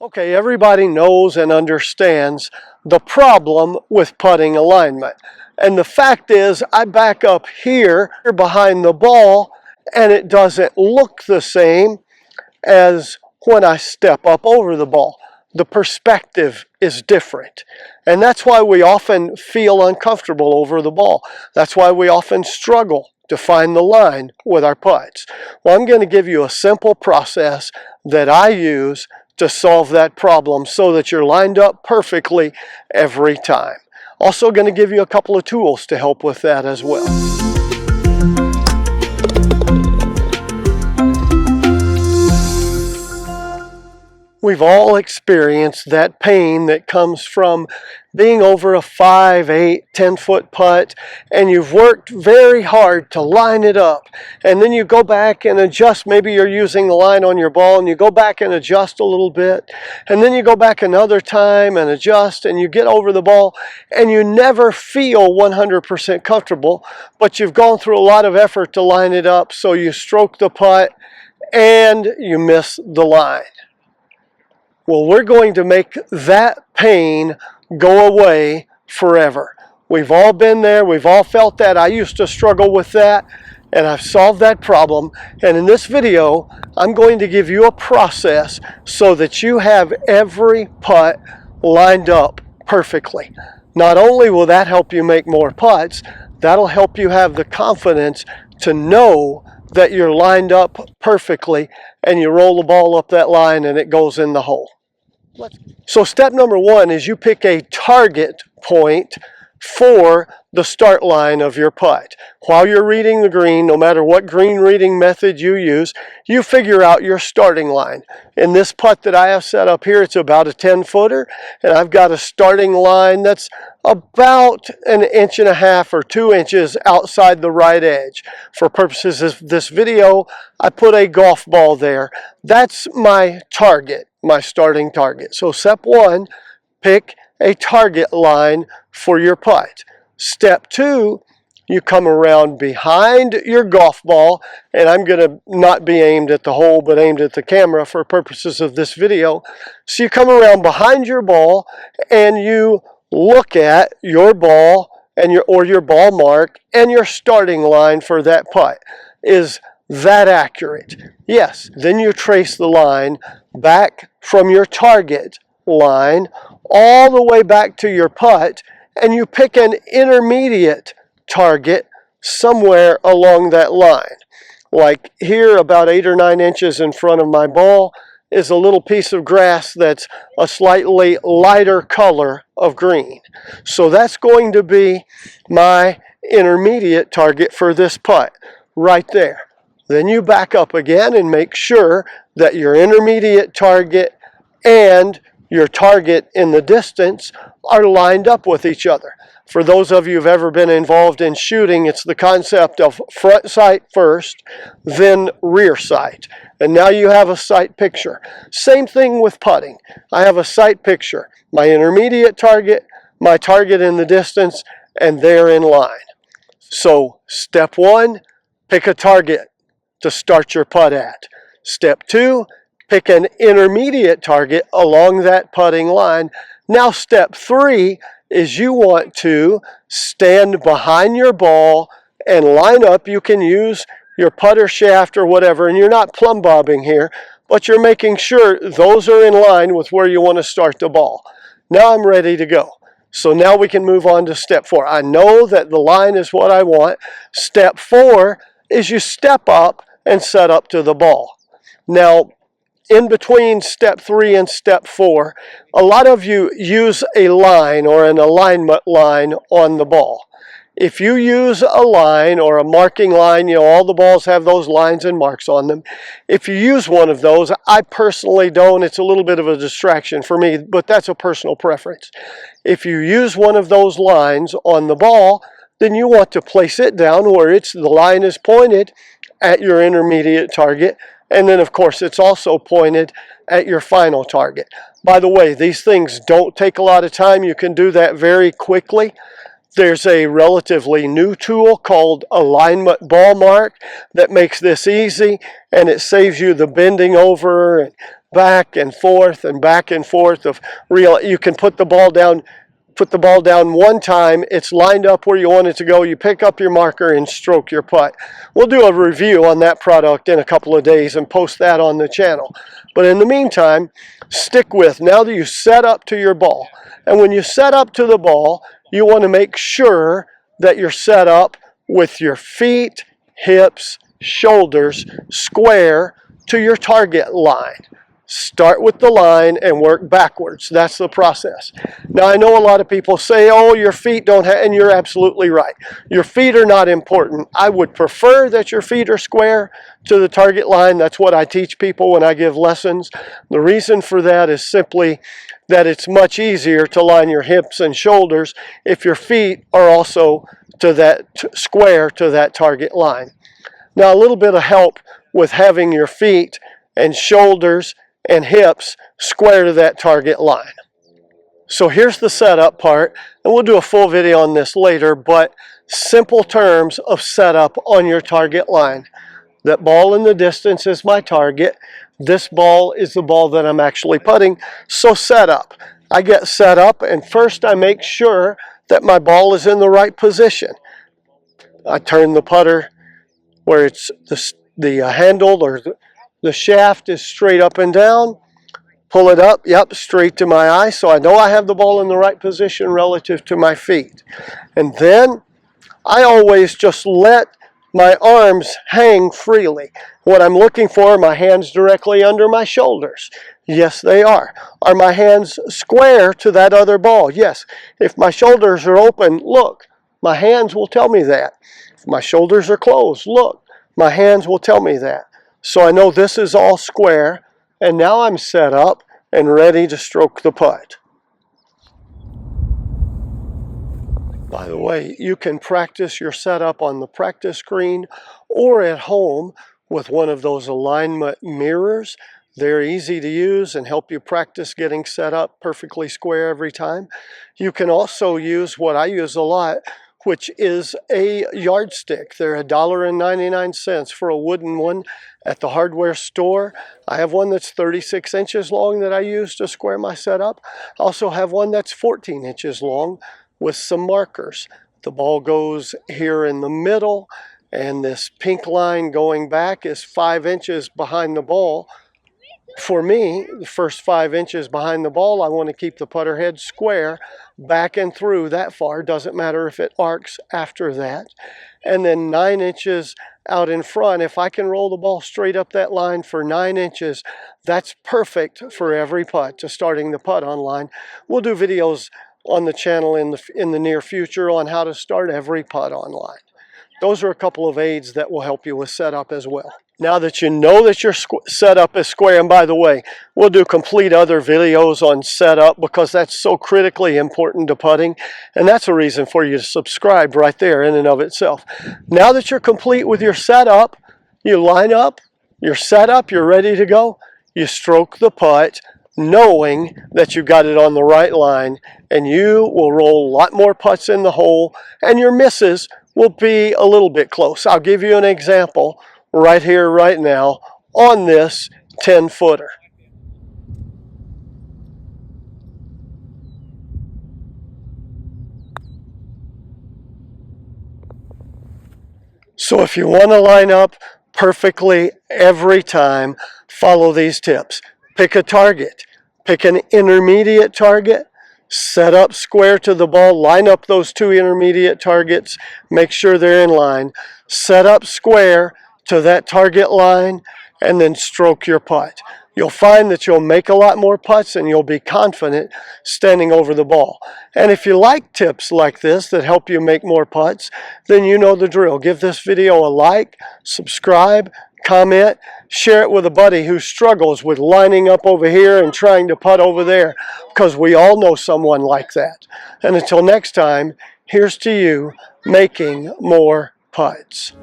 Okay, everybody knows and understands the problem with putting alignment. And the fact is, I back up here behind the ball and it doesn't look the same as when I step up over the ball. The perspective is different. And that's why we often feel uncomfortable over the ball. That's why we often struggle to find the line with our putts. Well, I'm going to give you a simple process that I use to solve that problem so that you're lined up perfectly every time. Also going to give you a couple of tools to help with that as well. We've all experienced that pain that comes from being over a 5, 8, 10-foot putt, and you've worked very hard to line it up, and then you go back and adjust. Maybe you're using the line on your ball, and you go back and adjust a little bit, and then you go back another time and adjust, and you get over the ball, and you never feel 100% comfortable, but you've gone through a lot of effort to line it up, so you stroke the putt, and you miss the line. Well, we're going to make that pain go away forever. We've all been there. We've all felt that. I used to struggle with that, and I've solved that problem. And in this video, I'm going to give you a process so that you have every putt lined up perfectly. Not only will that help you make more putts, that'll help you have the confidence to know that you're lined up perfectly and you roll the ball up that line and it goes in the hole. So step number one is you pick a target point for the start line of your putt. While you're reading the green, no matter what green reading method you use, you figure out your starting line. In this putt that I have set up here, it's about a 10-footer, and I've got a starting line that's about 1.5 inches or 2 inches outside the right edge. For purposes of this video, I put a golf ball there. That's my target, my starting target. So step one, pick a target line for your putt. Step two, you come around behind your golf ball, and I'm going to not be aimed at the hole but aimed at the camera for purposes of this video. So you come around behind your ball and you look at your ball and your ball mark and your starting line for that putt. Is that accurate? Yes. Then you trace the line back from your target line all the way back to your putt, and you pick an intermediate target somewhere along that line. Like here, about 8 or 9 inches in front of my ball is a little piece of grass that's a slightly lighter color of green. So that's going to be my intermediate target for this putt right there. Then you back up again and make sure that your intermediate target and your target in the distance are lined up with each other. For those of you who've ever been involved in shooting, it's the concept of front sight first, then rear sight. And now you have a sight picture. Same thing with putting. I have a sight picture, my intermediate target, my target in the distance, and they're in line. So step one, pick a target to start your putt at. Step two, pick an intermediate target along that putting line. Now step three is you want to stand behind your ball and line up. You can use your putter shaft or whatever, and you're not plumb bobbing here, but you're making sure those are in line with where you want to start the ball. Now I'm ready to go. So now we can move on to step four. I know that the line is what I want. Step four is you step up and set up to the ball. Now, in between step three and step four, a lot of you use a line or an alignment line on the ball. If you use a line or a marking line, all the balls have those lines and marks on them. If you use one of those, I personally don't. It's a little bit of a distraction for me, but that's a personal preference. If you use one of those lines on the ball, then you want to place it down where the line is pointed at your intermediate target. And then, of course, it's also pointed at your final target. By the way, these things don't take a lot of time. You can do that very quickly. There's a relatively new tool called Alignment Ball Mark that makes this easy, and it saves you the bending over and back and forth and back and forth of real. You can put the ball down one time, it's lined up where you want it to go, you pick up your marker and stroke your putt. We'll do a review on that product in a couple of days and post that on the channel. But in the meantime, stick with, now that you set up to your ball, and when you set up to the ball, you want to make sure that you're set up with your feet, hips, shoulders square to your target line. Start with the line and work backwards. That's the process. Now, I know a lot of people say, oh, your feet don't have, and you're absolutely right. Your feet are not important. I would prefer that your feet are square to the target line. That's what I teach people when I give lessons. The reason for that is simply that it's much easier to line your hips and shoulders if your feet are also to that square to that target line. Now, a little bit of help with having your feet and shoulders and hips square to that target line. So here's the setup part, and we'll do a full video on this later, but simple terms of setup on your target line. That ball in the distance is my target. This ball is the ball that I'm actually putting. So set up. I get set up, and first I make sure that my ball is in the right position. I turn the putter where it's the handle or the shaft is straight up and down. Pull it up, yep, straight to my eye, so I know I have the ball in the right position relative to my feet. And then I always just let my arms hang freely. What I'm looking for are my hands directly under my shoulders. Yes, they are. Are my hands square to that other ball? Yes. If my shoulders are open, look, my hands will tell me that. If my shoulders are closed, look, my hands will tell me that. So I know this is all square, and now I'm set up and ready to stroke the putt. By the way, you can practice your setup on the practice screen or at home with one of those alignment mirrors. They're easy to use and help you practice getting set up perfectly square every time. You can also use what I use a lot, which is a yardstick. They're $1.99 for a wooden one at the hardware store. I have one that's 36 inches long that I use to square my setup. I also have one that's 14 inches long with some markers. The ball goes here in the middle, and this pink line going back is 5 inches behind the ball. For me, the first 5 inches behind the ball, I want to keep the putter head square back and through that far. Doesn't matter if it arcs after that. And then 9 inches out in front, if I can roll the ball straight up that line for 9 inches, that's perfect for every putt, to starting the putt online. We'll do videos on the channel in the near future on how to start every putt online. Those are a couple of aids that will help you with setup as well. Now that you know that your setup is square, and by the way, we'll do complete other videos on setup because that's so critically important to putting, and that's a reason for you to subscribe right there in and of itself. Now that you're complete with your setup, you line up, you're set up, you're ready to go, you stroke the putt, knowing that you got it on the right line, and you will roll a lot more putts in the hole, and your misses will be a little bit close. I'll give you an example right here, right now, on this 10-footer. So if you want to line up perfectly every time, follow these tips. Pick a target. Pick an intermediate target. Set up square to the ball. Line up those two intermediate targets. Make sure they're in line. Set up square to that target line, and then stroke your putt. You'll find that you'll make a lot more putts and you'll be confident standing over the ball. And if you like tips like this that help you make more putts, then you know the drill. Give this video a like, subscribe, comment, share it with a buddy who struggles with lining up over here and trying to putt over there, because we all know someone like that. And until next time, here's to you making more putts.